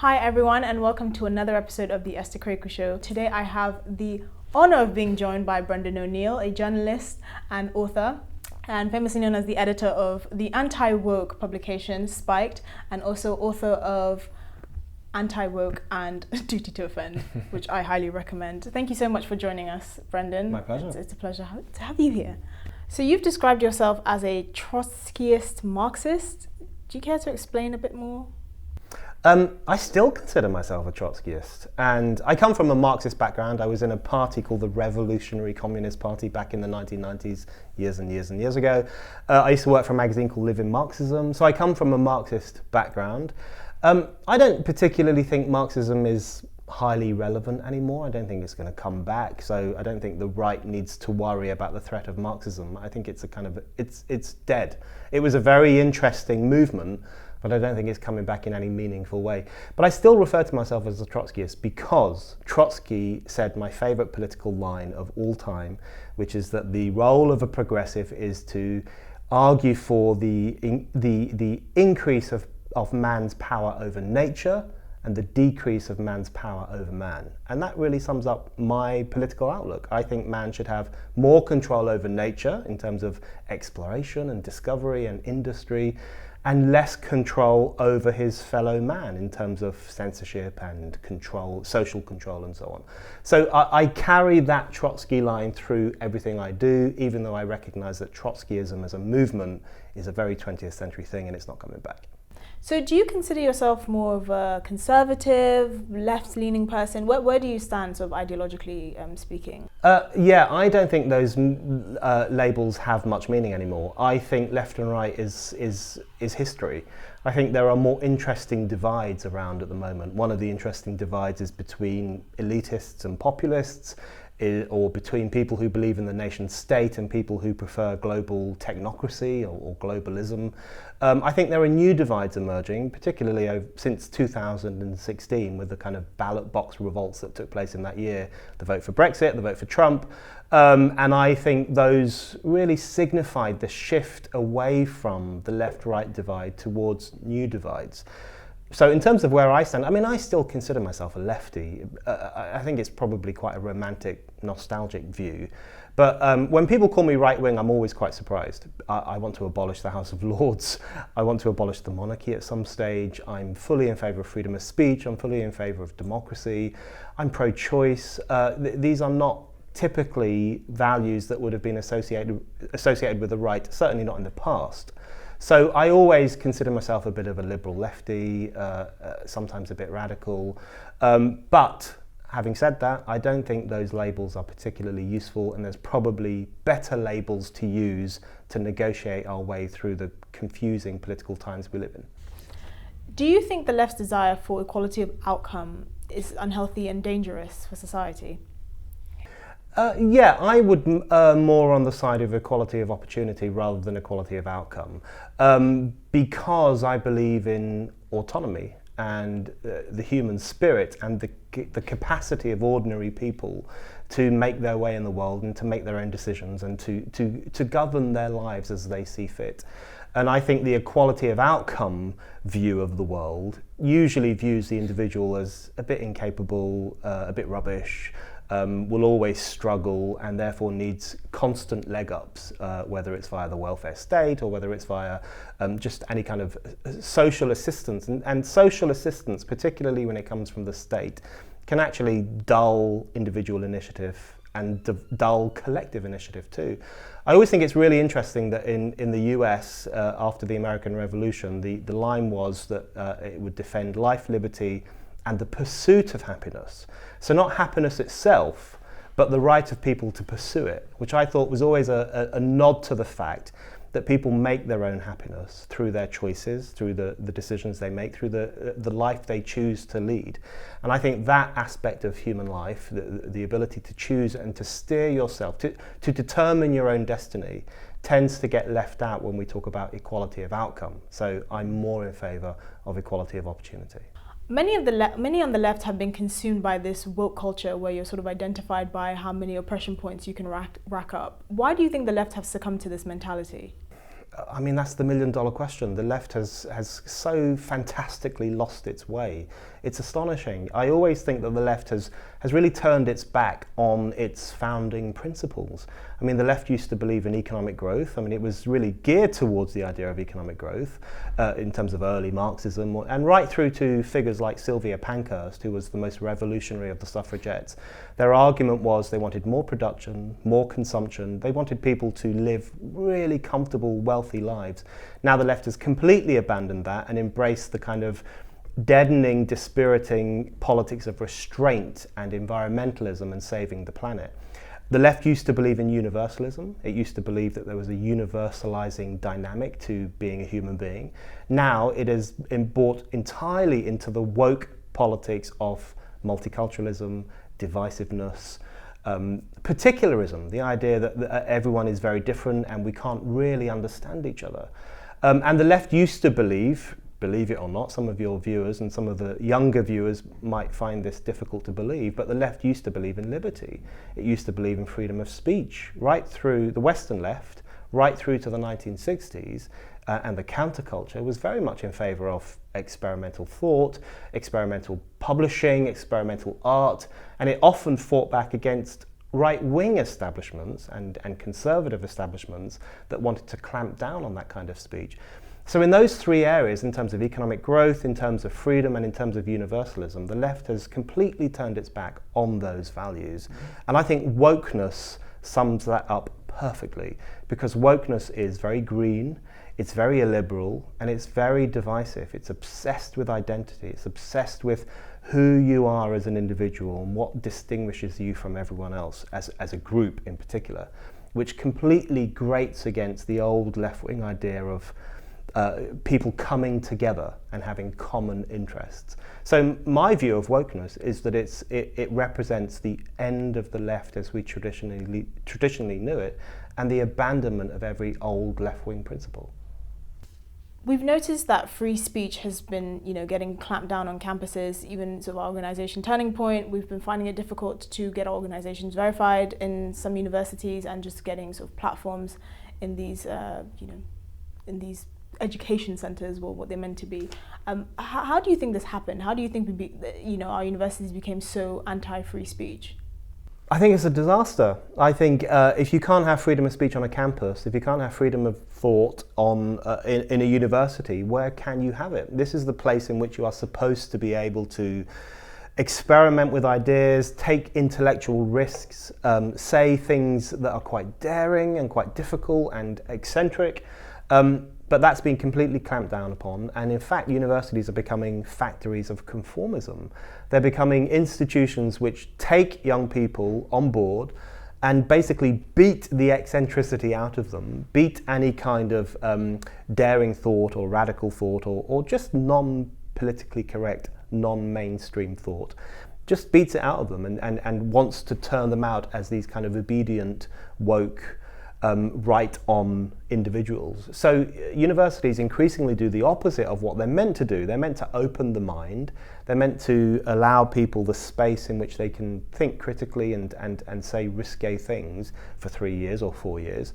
Hi everyone, and welcome to another episode of the Esther Krakue Show. Today I have the honor of being joined by Brendan O'Neill, a journalist and author, and famously known as the editor of the anti-woke publication Spiked, and also author of Anti-Woke and Duty to Offend, which I highly recommend. Thank you so much for joining us, Brendan. My pleasure. It's a pleasure to have you here. So you've described yourself as a Trotskyist Marxist. Do you care to explain a bit more? I still consider myself a Trotskyist, and I come from a Marxist background. I was in a party called the Revolutionary Communist Party back in the 1990s, years and years and years ago. I used to work for a magazine called Live in Marxism, so I come from a Marxist background. I don't particularly think Marxism is highly relevant anymore. I don't think it's going to come back, so I don't think the right needs to worry about the threat of Marxism. I think it's it's dead. It was a very interesting movement, but I don't think it's coming back in any meaningful way. But I still refer to myself as a Trotskyist because Trotsky said my favourite political line of all time, which is that the role of a progressive is to argue for the increase of man's power over nature and the decrease of man's power over man. And that really sums up my political outlook. I think man should have more control over nature in terms of exploration and discovery and industry, and less control over his fellow man in terms of censorship and control, social control and so on. So I carry that Trotsky line through everything I do, even though I recognize that Trotskyism as a movement is a very 20th century thing and it's not coming back. So do you consider yourself more of a conservative, left-leaning person? Where do you stand sort of ideologically speaking? Yeah, I don't think those labels have much meaning anymore. I think left and right is history. I think there are more interesting divides around at the moment. One of the interesting divides is between elitists and populists, or between people who believe in the nation state and people who prefer global technocracy or globalism. I think there are new divides emerging, particularly since 2016 with the kind of ballot box revolts that took place in that year, the vote for Brexit, the vote for Trump. And I think those really signified the shift away from the left-right divide towards new divides. So in terms of where I stand, I mean, I still consider myself a lefty. I think it's probably quite a romantic, nostalgic view. But when people call me right-wing, I'm always quite surprised. I want to abolish the House of Lords. I want to abolish the monarchy at some stage. I'm fully in favour of freedom of speech. I'm fully in favour of democracy. I'm pro-choice. These are not typically values that would have been associated with the right, certainly not in the past. So I always consider myself a bit of a liberal lefty, sometimes a bit radical. But having said that, I don't think those labels are particularly useful, and there's probably better labels to use to negotiate our way through the confusing political times we live in. Do you think the left's desire for equality of outcome is unhealthy and dangerous for society? Yeah, I would more on the side of equality of opportunity rather than equality of outcome, because I believe in autonomy and the human spirit and the capacity of ordinary people to make their way in the world and to make their own decisions and to govern their lives as they see fit. And I think the equality of outcome view of the world usually views the individual as a bit incapable, a bit rubbish, will always struggle and therefore needs constant leg ups, whether it's via the welfare state or whether it's via just any kind of social assistance. And social assistance, particularly when it comes from the state, can actually dull individual initiative and dull collective initiative too. I always think it's really interesting that in the US, after the American Revolution, the line was that it would defend life, liberty, and the pursuit of happiness. So not happiness itself, but the right of people to pursue it, which I thought was always a nod to the fact that people make their own happiness through their choices, through the decisions they make, through the life they choose to lead. And I think that aspect of human life, the ability to choose and to steer yourself, to determine your own destiny, tends to get left out when we talk about equality of outcome. So I'm more in favour of equality of opportunity. Many on the left have been consumed by this woke culture where you're sort of identified by how many oppression points you can rack up. Why do you think the left have succumbed to this mentality? I mean, that's the million-dollar question. The left has so fantastically lost its way. It's astonishing. I always think that the left has really turned its back on its founding principles. I mean, the left used to believe in economic growth. I mean, it was really geared towards the idea of economic growth in terms of early Marxism, and right through to figures like Sylvia Pankhurst, who was the most revolutionary of the suffragettes. Their argument was they wanted more production, more consumption. They wanted people to live really comfortable, wealthy lives. Now the left has completely abandoned that and embraced the kind of deadening, dispiriting politics of restraint and environmentalism and saving the planet. The left used to believe in universalism. It used to believe that there was a universalizing dynamic to being a human being. Now it is brought entirely into the woke politics of multiculturalism, divisiveness, particularism, the idea that everyone is very different and we can't really understand each other. And the left used to believe it or not, some of your viewers and some of the younger viewers might find this difficult to believe, but the left used to believe in liberty. It used to believe in freedom of speech, right through the Western left, right through to the 1960s, and the counterculture was very much in favour of experimental thought, experimental publishing, experimental art, and it often fought back against right-wing establishments and conservative establishments that wanted to clamp down on that kind of speech. So in those three areas, in terms of economic growth, in terms of freedom, and in terms of universalism, the left has completely turned its back on those values. And I think wokeness sums that up perfectly, because wokeness is very green, it's very illiberal, and it's very divisive. It's obsessed with identity, it's obsessed with who you are as an individual and what distinguishes you from everyone else as a group in particular, which completely grates against the old left-wing idea of people coming together and having common interests. So my view of wokeness is that it represents the end of the left as we traditionally knew it, and the abandonment of every old left-wing principle. We've noticed that free speech has been, getting clamped down on campuses, even sort of our organisation Turning Point. We've been finding it difficult to get organisations verified in some universities, and just getting sort of platforms in these, in these education centres, or what they're meant to be. How do you think this happened? How do you think our universities became so anti-free speech? I think it's a disaster. I think if you can't have freedom of speech on a campus, if you can't have freedom of thought in a university, where can you have it? This is the place in which you are supposed to be able to experiment with ideas, take intellectual risks, say things that are quite daring and quite difficult and eccentric. But that's been completely clamped down upon, and in fact universities are becoming factories of conformism. They're becoming institutions which take young people on board and basically beat the eccentricity out of them, beat any kind of daring thought or radical thought or just non-politically correct, non-mainstream thought. Just beats it out of them and wants to turn them out as these kind of obedient, woke, right-on individuals. So universities increasingly do the opposite of what they're meant to do. They're meant to open the mind. They're meant to allow people the space in which they can think critically and say risque things for 3 years or 4 years.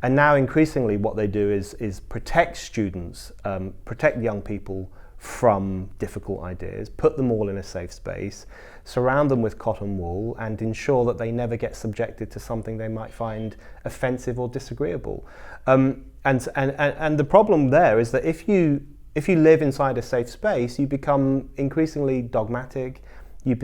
And now increasingly what they do is protect students, protect young people from difficult ideas, put them all in a safe space, surround them with cotton wool, and ensure that they never get subjected to something they might find offensive or disagreeable. And the problem there is that if you live inside a safe space, you become increasingly dogmatic. You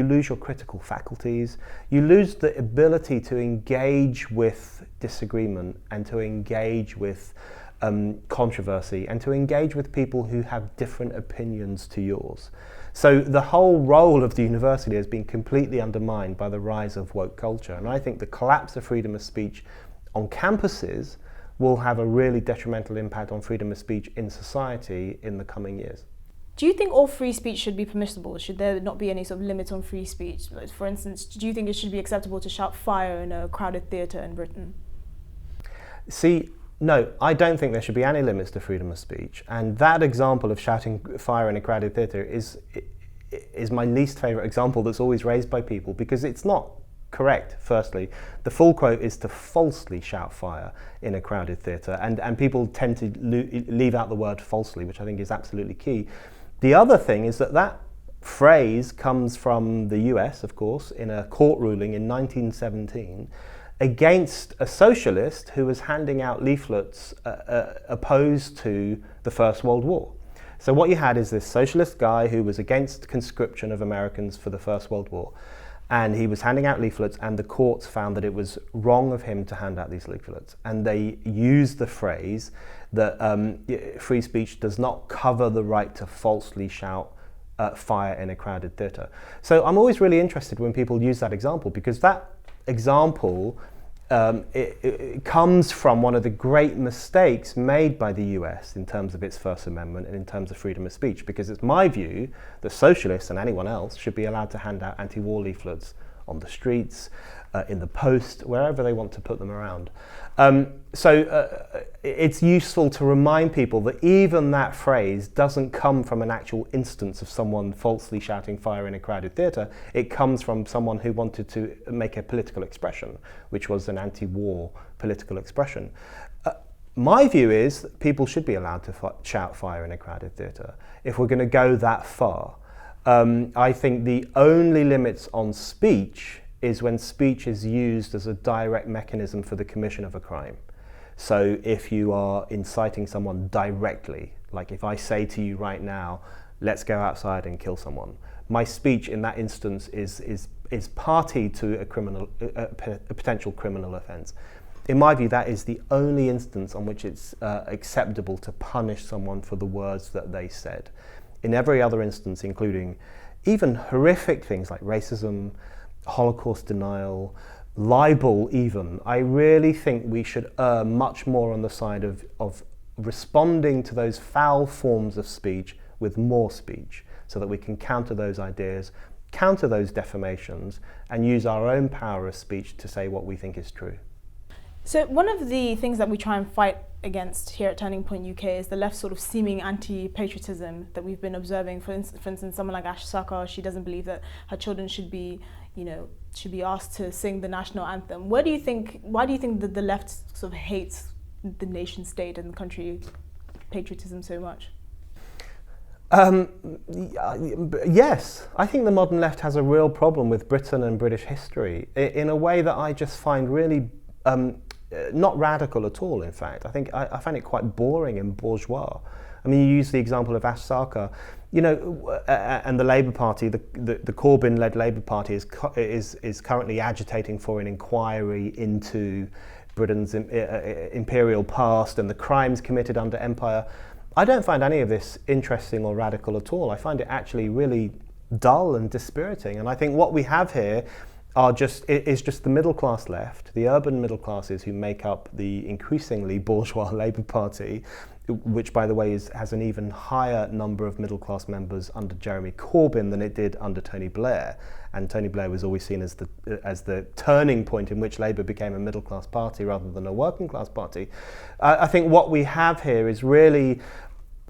lose your critical faculties. You lose the ability to engage with disagreement and to engage with controversy and to engage with people who have different opinions to yours. So the whole role of the university has been completely undermined by the rise of woke culture, and I think the collapse of freedom of speech on campuses will have a really detrimental impact on freedom of speech in society in the coming years. Do you think all free speech should be permissible? Should there not be any sort of limit on free speech? For instance, do you think it should be acceptable to shout fire in a crowded theatre in Britain? See, no, I don't think there should be any limits to freedom of speech. And that example of shouting fire in a crowded theatre is my least favourite example that's always raised by people, because it's not correct, firstly. The full quote is to falsely shout fire in a crowded theatre, and people tend to leave out the word falsely, which I think is absolutely key. The other thing is that phrase comes from the US, of course, in a court ruling in 1917 against a socialist who was handing out leaflets opposed to the First World War. So what you had is this socialist guy who was against conscription of Americans for the First World War, and he was handing out leaflets, and the courts found that it was wrong of him to hand out these leaflets, and they used the phrase that free speech does not cover the right to falsely shout fire in a crowded theatre. So I'm always really interested when people use that example, because that example it comes from one of the great mistakes made by the US in terms of its First Amendment and in terms of freedom of speech, because it's my view that socialists and anyone else should be allowed to hand out anti-war leaflets on the streets, in the post, wherever they want to put them around. It's useful to remind people that even that phrase doesn't come from an actual instance of someone falsely shouting fire in a crowded theatre. It comes from someone who wanted to make a political expression, which was an anti-war political expression. My view is that people should be allowed to shout fire in a crowded theatre if we're going to go that far. I think the only limits on speech is when speech is used as a direct mechanism for the commission of a crime. So if you are inciting someone directly, like if I say to you right now, let's go outside and kill someone, my speech in that instance is party to a potential criminal offence. In my view, that is the only instance on which it's acceptable to punish someone for the words that they said. In every other instance, including even horrific things like racism, Holocaust denial, libel even, I really think we should err much more on the side of responding to those foul forms of speech with more speech, so that we can counter those ideas, counter those defamations, and use our own power of speech to say what we think is true. So one of the things that we try and fight against here at Turning Point UK is the left's sort of seeming anti-patriotism that we've been observing. For instance, someone like Ash Sarkar, she doesn't believe that her children should be asked to sing the national anthem. Why do you think that the left sort of hates the nation state and the country patriotism so much? Yes, I think the modern left has a real problem with Britain and British history in a way that I just find really not radical at all, in fact. I find it quite boring and bourgeois. I mean, you use the example of Ash Sarkar, and the Labour Party, the Corbyn-led Labour Party is currently agitating for an inquiry into Britain's imperial past and the crimes committed under empire. I don't find any of this interesting or radical at all. I find it actually really dull and dispiriting. And I think what we have here is just the middle class left, the urban middle classes who make up the increasingly bourgeois Labour Party, which, by the way, has an even higher number of middle class members under Jeremy Corbyn than it did under Tony Blair. And Tony Blair was always seen as the turning point in which Labour became a middle class party rather than a working class party. I think what we have here is really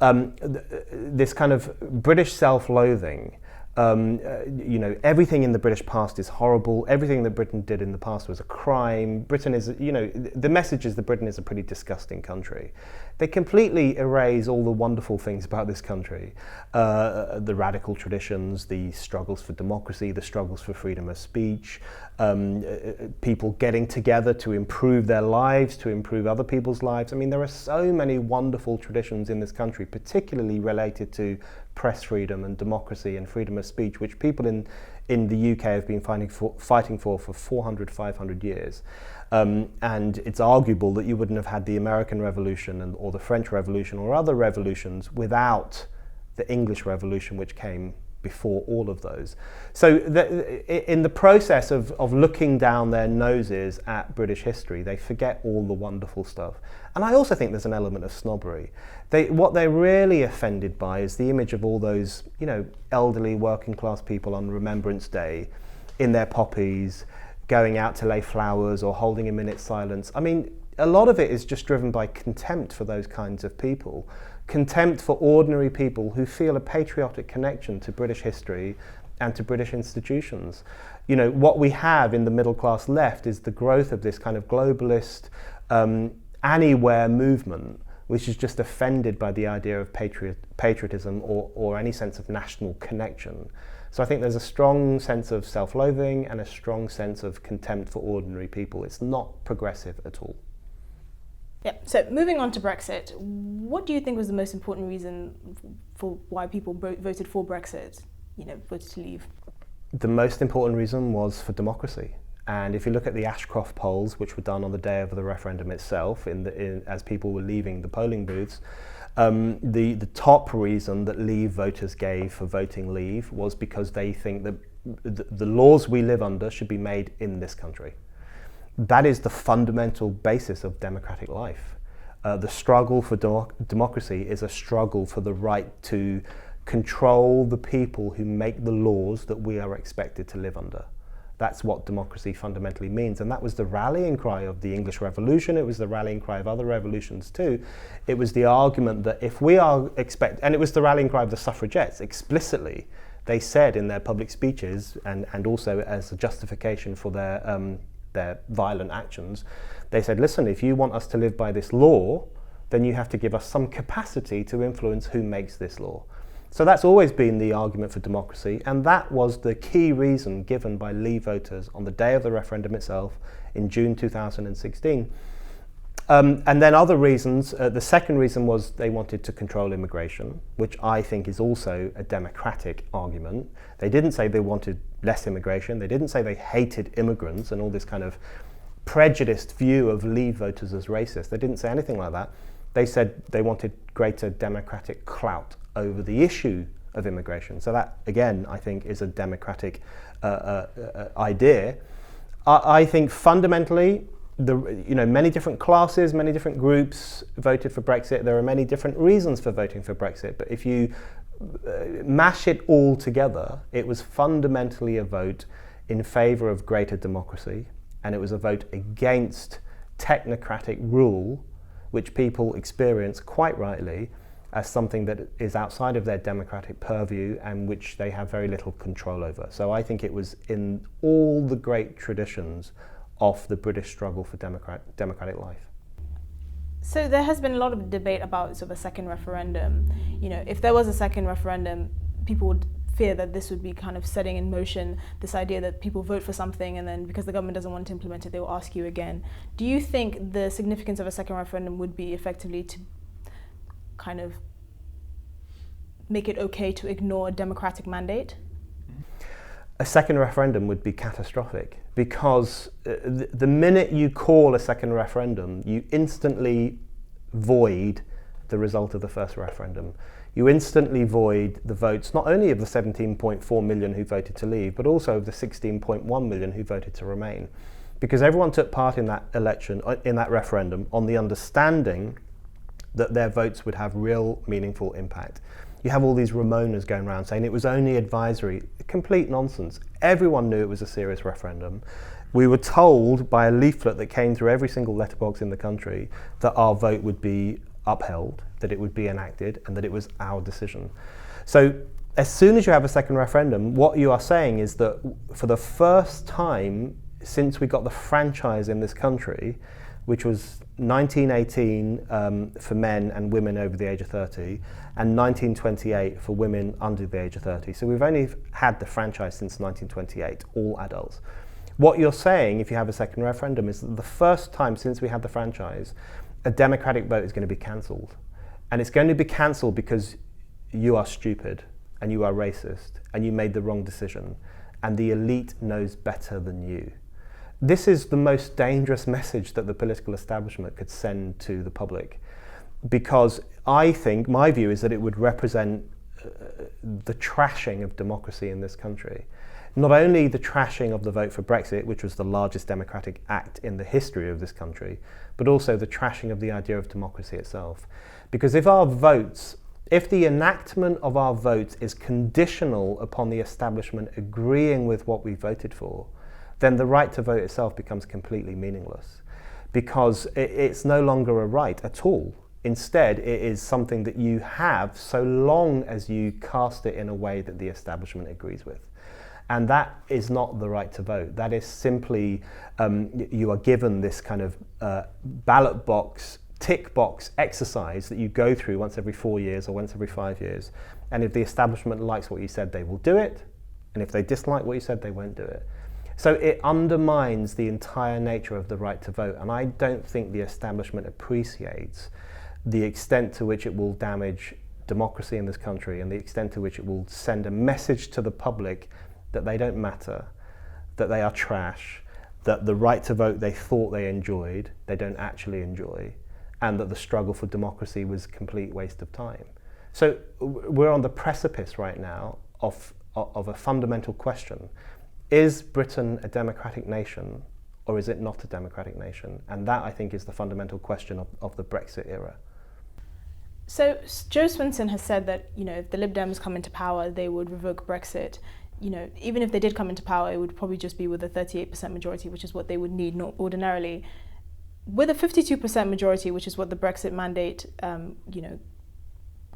this kind of British self-loathing. Everything in the British past is horrible. Everything that Britain did in the past was a crime. Britain is, the message is that Britain is a pretty disgusting country. They completely erase all the wonderful things about this country. The radical traditions, the struggles for democracy, the struggles for freedom of speech, people getting together to improve their lives, to improve other people's lives. I mean, there are so many wonderful traditions in this country, particularly related to press freedom and democracy and freedom of speech, which people in the UK have been fighting for 400, 500 years. And it's arguable that you wouldn't have had the American Revolution or the French Revolution or other revolutions without the English Revolution, which came before all of those. So in the process of looking down their noses at British history, they forget all the wonderful stuff. And I also think there's an element of snobbery. What they're really offended by is the image of all those, elderly working class people on Remembrance Day in their poppies, going out to lay flowers or holding a minute's silence. I mean, a lot of it is just driven by contempt for those kinds of people. Contempt for ordinary people who feel a patriotic connection to British history and to British institutions. What we have in the middle class left is the growth of this kind of globalist anywhere movement, which is just offended by the idea of patriotism or any sense of national connection. So I think there's a strong sense of self-loathing and a strong sense of contempt for ordinary people. It's not progressive at all. Yeah. So moving on to Brexit, what do you think was the most important reason for why people voted for Brexit, voted to leave? The most important reason was for democracy. And if you look at the Ashcroft polls, which were done on the day of the referendum itself, as people were leaving the polling booths, the top reason that Leave voters gave for voting Leave was because they think that the laws we live under should be made in this country. That is the fundamental basis of democratic life. The struggle for democracy is a struggle for the right to control the people who make the laws that we are expected to live under. That's what democracy fundamentally means. And that was the rallying cry of the English Revolution. It was the rallying cry of other revolutions too. It was the argument that if we are and it was the rallying cry of the suffragettes explicitly. They said in their public speeches and also as a justification for their violent actions, they said, listen, if you want us to live by this law, then you have to give us some capacity to influence who makes this law. So that's always been the argument for democracy, and that was the key reason given by Leave voters on the day of the referendum itself in June 2016. And then other reasons, the second reason was they wanted to control immigration, which I think is also a democratic argument. They didn't say they wanted less immigration, they didn't say they hated immigrants and all this kind of prejudiced view of Leave voters as racist. They didn't say anything like that. They said they wanted greater democratic clout over the issue of immigration. So that, again, I think is a democratic idea. I think fundamentally, many different classes, many different groups voted for Brexit. There are many different reasons for voting for Brexit, but if you mash it all together, it was fundamentally a vote in favour of greater democracy, and it was a vote against technocratic rule, which people experience quite rightly as something that is outside of their democratic purview and which they have very little control over. So I think it was in all the great traditions of the British struggle for democratic life. So there has been a lot of debate about sort of a second referendum. If there was a second referendum, people would fear that this would be kind of setting in motion this idea that people vote for something and then because the government doesn't want to implement it, they will ask you again. Do you think the significance of a second referendum would be effectively to kind of make it okay to ignore a democratic mandate? A second referendum would be catastrophic because the minute you call a second referendum, you instantly void the result of the first referendum. You instantly void the votes not only of the 17.4 million who voted to leave, but also of the 16.1 million who voted to remain. Because everyone took part in that election, in that referendum, on the understanding that their votes would have real meaningful impact. You have all these Ramonas going around saying it was only advisory. Complete nonsense. Everyone knew it was a serious referendum. We were told by a leaflet that came through every single letterbox in the country that our vote would be upheld, that it would be enacted, and that it was our decision. So as soon as you have a second referendum, what you are saying is that for the first time since we got the franchise in this country, which was 1918 for men and women over the age of 30, and 1928 for women under the age of 30. So we've only had the franchise since 1928, all adults. What you're saying, if you have a second referendum, is that the first time since we had the franchise, a democratic vote is going to be cancelled. And it's going to be cancelled because you are stupid, and you are racist, and you made the wrong decision, and the elite knows better than you. This is the most dangerous message that the political establishment could send to the public, because I think, my view is that it would represent the trashing of democracy in this country. Not only the trashing of the vote for Brexit, which was the largest democratic act in the history of this country, but also the trashing of the idea of democracy itself. Because if the enactment of our votes is conditional upon the establishment agreeing with what we voted for, then the right to vote itself becomes completely meaningless, because it's no longer a right at all. Instead, it is something that you have so long as you cast it in a way that the establishment agrees with. And that is not the right to vote. That is simply, you are given this kind of ballot box tick box exercise that you go through once every 4 years or once every 5 years. And if the establishment likes what you said, they will do it. And if they dislike what you said, they won't do it. So it undermines the entire nature of the right to vote. And I don't think the establishment appreciates the extent to which it will damage democracy in this country and the extent to which it will send a message to the public that they don't matter, that they are trash, that the right to vote they thought they enjoyed, they don't actually enjoy, and that the struggle for democracy was a complete waste of time. So we're on the precipice right now of a fundamental question. Is Britain a democratic nation or is it not a democratic nation? And that, I think, is the fundamental question of the Brexit era. So Joe Swenson has said that, if the Lib Dems come into power, they would revoke Brexit. Even if they did come into power, it would probably just be with a 38% majority, which is what they would need ordinarily. With a 52% majority, which is what the Brexit mandate,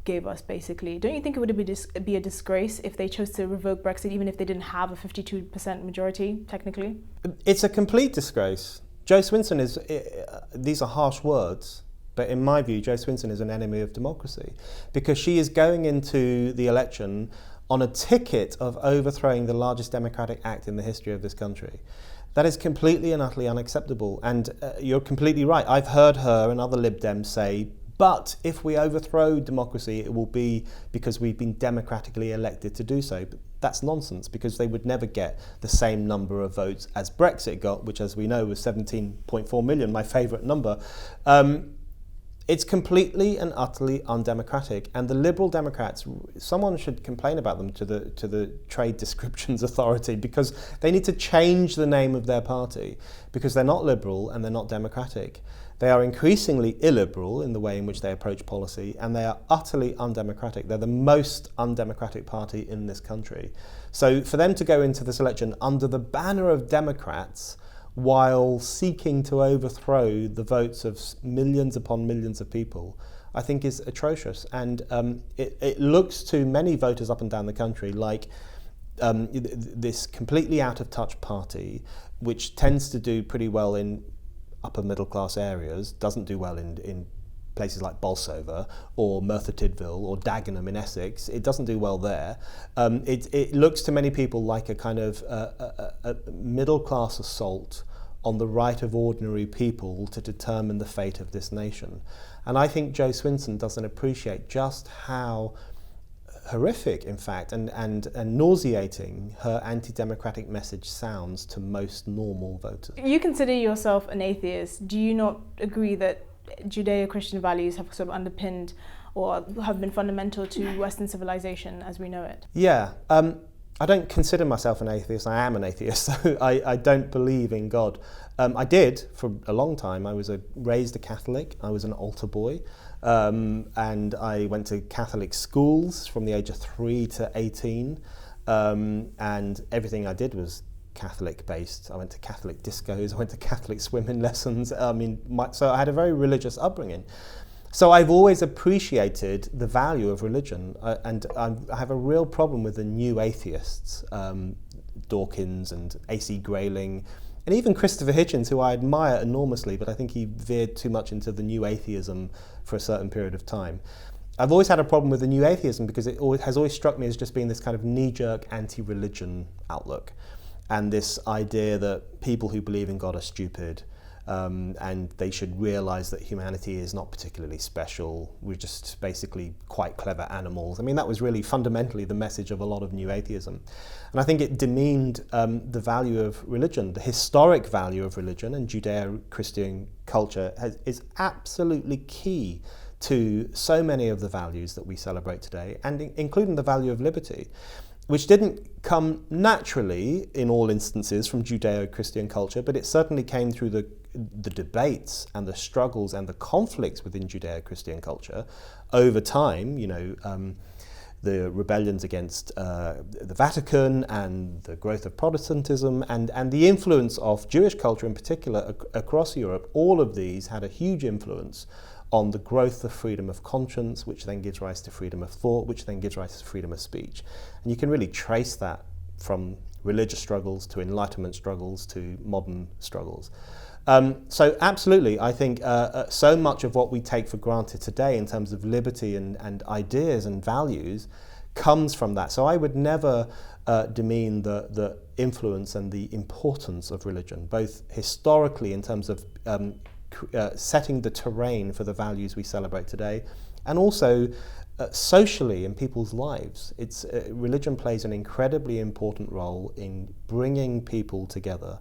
gave us, basically, don't you think it would be a disgrace if they chose to revoke Brexit, even if they didn't have a 52% majority, technically? It's a complete disgrace. Joe Swenson is, these are harsh words, but in my view, Joe Swenson is an enemy of democracy because she is going into the election on a ticket of overthrowing the largest democratic act in the history of this country. That is completely and utterly unacceptable. And you're completely right. I've heard her and other Lib Dems say, but if we overthrow democracy, it will be because we've been democratically elected to do so. But that's nonsense, because they would never get the same number of votes as Brexit got, which, as we know, was 17.4 million, my favourite number. It's completely and utterly undemocratic, and the Liberal Democrats, someone should complain about them to the Trade Descriptions Authority, because they need to change the name of their party, because they're not liberal and they're not democratic. They are increasingly illiberal in the way in which they approach policy, and they are utterly undemocratic. They're the most undemocratic party in this country. So for them to go into this election under the banner of Democrats, while seeking to overthrow the votes of millions upon millions of people, I think is atrocious. And it looks to many voters up and down the country like this completely out-of-touch party, which tends to do pretty well in upper middle-class areas, doesn't do well in places like Bolsover or Merthyr Tydfil or Dagenham in Essex. It doesn't do well there. It looks to many people like a kind of a middle-class assault on the right of ordinary people to determine the fate of this nation. And I think Joe Swenson doesn't appreciate just how horrific, in fact, and nauseating her anti-democratic message sounds to most normal voters. You consider yourself an atheist. Do you not agree that Judeo-Christian values have sort of underpinned or have been fundamental to Western civilization as we know it? Yeah. I don't consider myself an atheist. I am an atheist, so I don't believe in God. I did for a long time. I was raised a Catholic. I was an altar boy, and I went to Catholic schools from the age of 3 to 18, and everything I did was Catholic based. I went to Catholic discos, I went to Catholic swimming lessons. So I had a very religious upbringing. So I've always appreciated the value of religion, and I have a real problem with the new atheists, Dawkins and A.C. Grayling, and even Christopher Hitchens, who I admire enormously, but I think he veered too much into the new atheism for a certain period of time. I've always had a problem with the new atheism because it has always struck me as just being this kind of knee-jerk anti-religion outlook, and this idea that people who believe in God are stupid, and they should realise that humanity is not particularly special. We're just basically quite clever animals. I mean, that was really fundamentally the message of a lot of new atheism. And I think it demeaned the value of religion, the historic value of religion, and Judeo-Christian culture is absolutely key to so many of the values that we celebrate today, and including the value of liberty, which didn't come naturally in all instances from Judeo-Christian culture, but it certainly came through the debates and the struggles and the conflicts within Judeo-Christian culture over time, the rebellions against the Vatican and the growth of Protestantism and the influence of Jewish culture in particular across Europe. All of these had a huge influence on the growth of freedom of conscience, which then gives rise to freedom of thought, which then gives rise to freedom of speech. And you can really trace that from religious struggles to Enlightenment struggles to modern struggles. So absolutely, I think so much of what we take for granted today in terms of liberty and ideas and values comes from that. So I would never demean the influence and the importance of religion, both historically in terms of setting the terrain for the values we celebrate today, and also socially in people's lives. Religion plays an incredibly important role in bringing people together,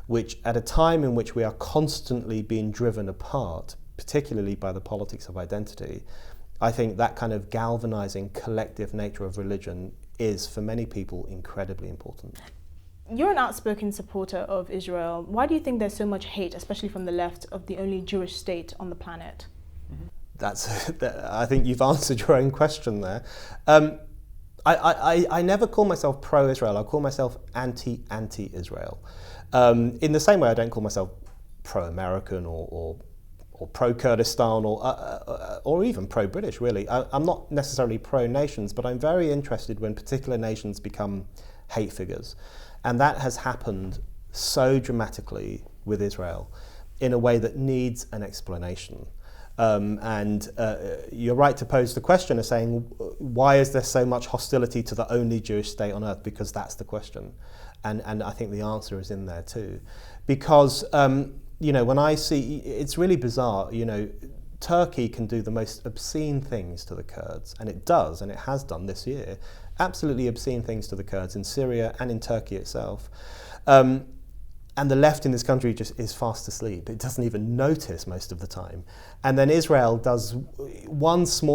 which at a time in which we are constantly being driven apart, particularly by the politics of identity, I think that kind of galvanizing collective nature of religion is, for many people, incredibly important. You're an outspoken supporter of Israel. Why do you think there's so much hate, especially from the left, of the only Jewish state on the planet? I think you've answered your own question there. I never call myself pro-Israel. I call myself anti-Israel. In the same way, I don't call myself pro-American or pro-Kurdistan or even pro-British, really. I'm not necessarily pro-nations, but I'm very interested when particular nations become hate figures. And that has happened so dramatically with Israel in a way that needs an explanation. You're right to pose the question of saying, why is there so much hostility to the only Jewish state on earth? Because that's the question. And I think the answer is in there too. Because, when I see, it's really bizarre, Turkey can do the most obscene things to the Kurds, and it does, and it has done this year, absolutely obscene things to the Kurds in Syria and in Turkey itself. And the left in this country just is fast asleep. It doesn't even notice most of the time. And then Israel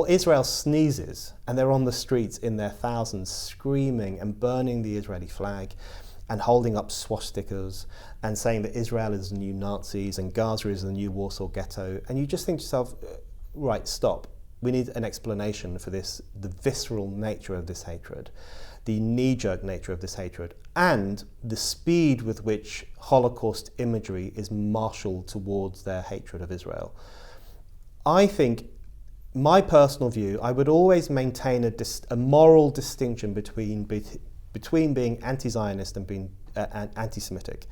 Israel sneezes, and they're on the streets in their thousands screaming and burning the Israeli flag and holding up swastikas and saying that Israel is the new Nazis and Gaza is the new Warsaw Ghetto. And you just think to yourself, right, stop. We need an explanation for this, the visceral nature of this hatred, the knee-jerk nature of this hatred, and the speed with which Holocaust imagery is marshaled towards their hatred of Israel. I think, my personal view, I would always maintain a moral distinction between being anti-Zionist and being anti-Semitic.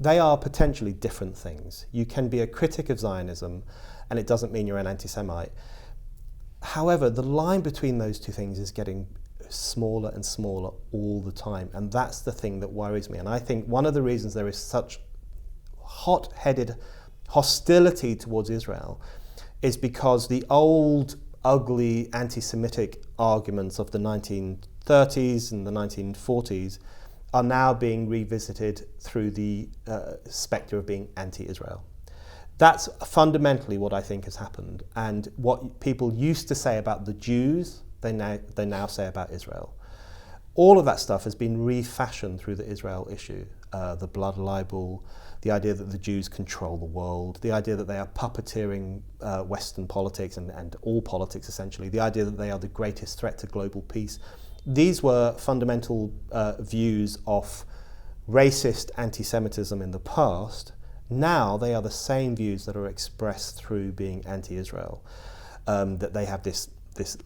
They are potentially different things. You can be a critic of Zionism, and it doesn't mean you're an anti-Semite. However, the line between those two things is getting smaller and smaller all the time, and that's the thing that worries me. And I think one of the reasons there is such hot-headed hostility towards Israel is because the old, ugly anti-Semitic arguments of the 1930s and the 1940s are now being revisited through the spectre of being anti-Israel. That's fundamentally what I think has happened, and what people used to say about the Jews, they now say about Israel. All of that stuff has been refashioned through the Israel issue, the blood libel, the idea that the Jews control the world, the idea that they are puppeteering Western politics and all politics essentially, the idea that they are the greatest threat to global peace. These were fundamental views of racist anti-Semitism in the past. Now they are the same views that are expressed through being anti-Israel, that they have this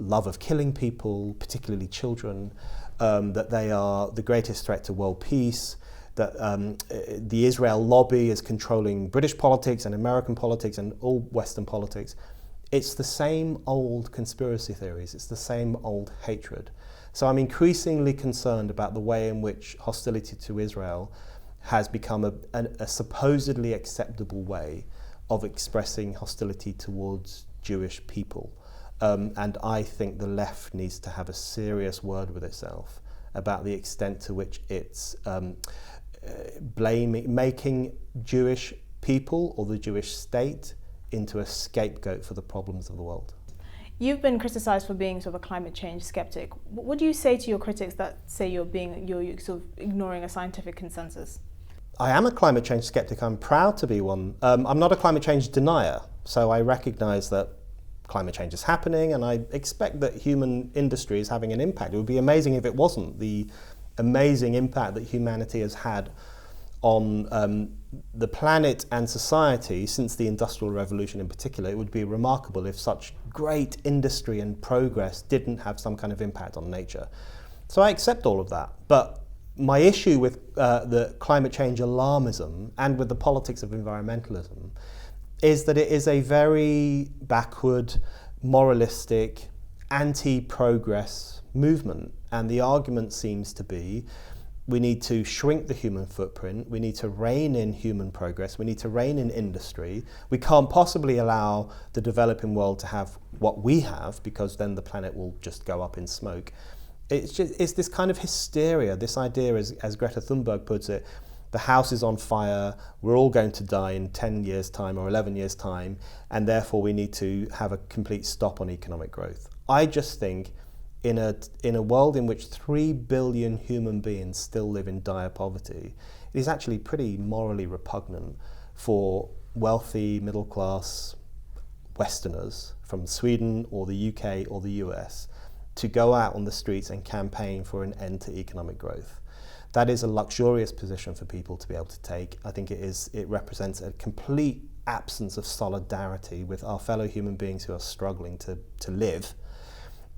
love of killing people, particularly children, that they are the greatest threat to world peace, that the Israel lobby is controlling British politics and American politics and all Western politics. It's the same old conspiracy theories, it's the same old hatred. So I'm increasingly concerned about the way in which hostility to Israel has become a supposedly acceptable way of expressing hostility towards Jewish people. And I think the left needs to have a serious word with itself about the extent to which it's making Jewish people or the Jewish state into a scapegoat for the problems of the world. You've been criticised for being sort of a climate change skeptic. What do you say to your critics that say you're sort of ignoring a scientific consensus? I am a climate change skeptic. I'm proud to be one. I'm not a climate change denier, so I recognise that climate change is happening, and I expect that human industry is having an impact. It would be amazing if it wasn't. The amazing impact that humanity has had on the planet and society since the Industrial Revolution in particular, it would be remarkable if such great industry and progress didn't have some kind of impact on nature. So I accept all of that, but my issue with the climate change alarmism and with the politics of environmentalism is that it is a very backward, moralistic, anti-progress movement. And the argument seems to be we need to shrink the human footprint, we need to rein in human progress, we need to rein in industry. We can't possibly allow the developing world to have what we have, because then the planet will just go up in smoke. It's this kind of hysteria, this idea, as Greta Thunberg puts it, the house is on fire, we're all going to die in 10 years' time or 11 years' time, and therefore we need to have a complete stop on economic growth. I just think in a world in which 3 billion human beings still live in dire poverty, it is actually pretty morally repugnant for wealthy, middle-class Westerners from Sweden or the UK or the US to go out on the streets and campaign for an end to economic growth. That is a luxurious position for people to be able to take. I think it represents a complete absence of solidarity with our fellow human beings who are struggling to live.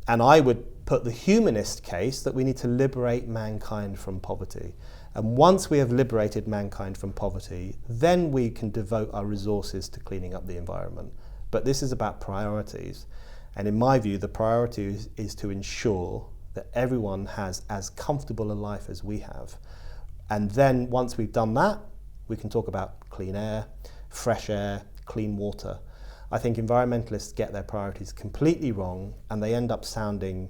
And I would put the humanist case that we need to liberate mankind from poverty. And once we have liberated mankind from poverty, then we can devote our resources to cleaning up the environment. But this is about priorities. And in my view, the priority is to ensure that everyone has as comfortable a life as we have. And then once we've done that, we can talk about clean air, fresh air, clean water. I think environmentalists get their priorities completely wrong, and they end up sounding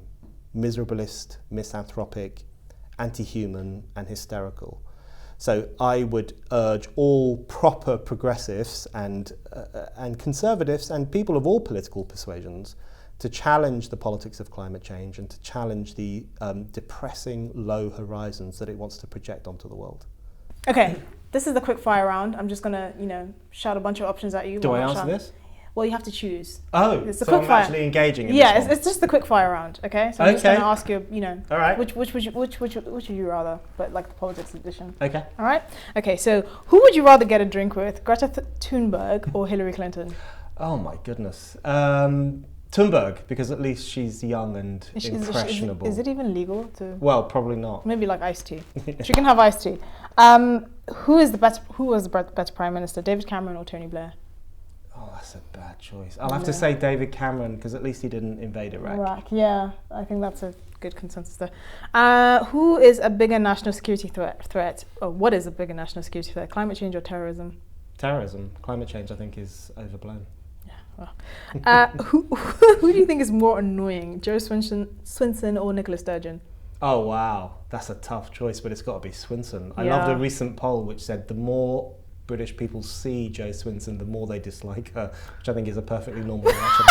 miserabilist, misanthropic, anti-human, and hysterical. So I would urge all proper progressives and conservatives and people of all political persuasions to challenge the politics of climate change and to challenge the depressing low horizons that it wants to project onto the world. Okay, this is the quick fire round. I'm just gonna, shout a bunch of options at you. Do I answer this? Well, you have to choose. Oh, it's a so quick I'm fire. actually engaging in this one. it's just the quick fire round, okay? So I'm just going to ask you, All right. which would you rather, but like the politics edition. Okay. All right? Okay, so who would you rather get a drink with, Greta Thunberg or Hillary Clinton? Oh my goodness. Thunberg, because at least she's young and impressionable. Is it even legal to? Well, probably not. Maybe like iced tea. She can have iced tea. Who was the better Prime Minister, David Cameron or Tony Blair? Oh, that's a bad choice. I'll have to say David Cameron, because at least he didn't invade Iraq. Yeah, I think that's a good consensus there. Who is a bigger national security threat? Or what is a bigger national security threat? Climate change or terrorism? Terrorism. Climate change, I think, is overblown. Yeah. Well. Who do you think is more annoying, Joe Swenson or Nicola Sturgeon? Oh, wow. That's a tough choice, but it's got to be Swenson. I loved a recent poll which said the more British people see Jo Swenson, the more they dislike her, which I think is a perfectly normal reaction.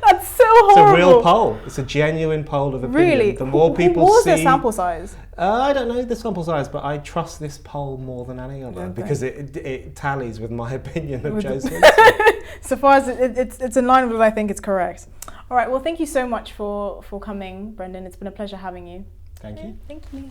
That's so horrible. It's a real poll. It's a genuine poll of opinion. Really? The more people what was see... their sample size? I don't know the sample size, but I trust this poll more than any other because it tallies with my opinion of Jo Swenson. So far as it's in line with what I think it's correct. All right, well, thank you so much for coming, Brendan. It's been a pleasure having you. Thank you. Thank you.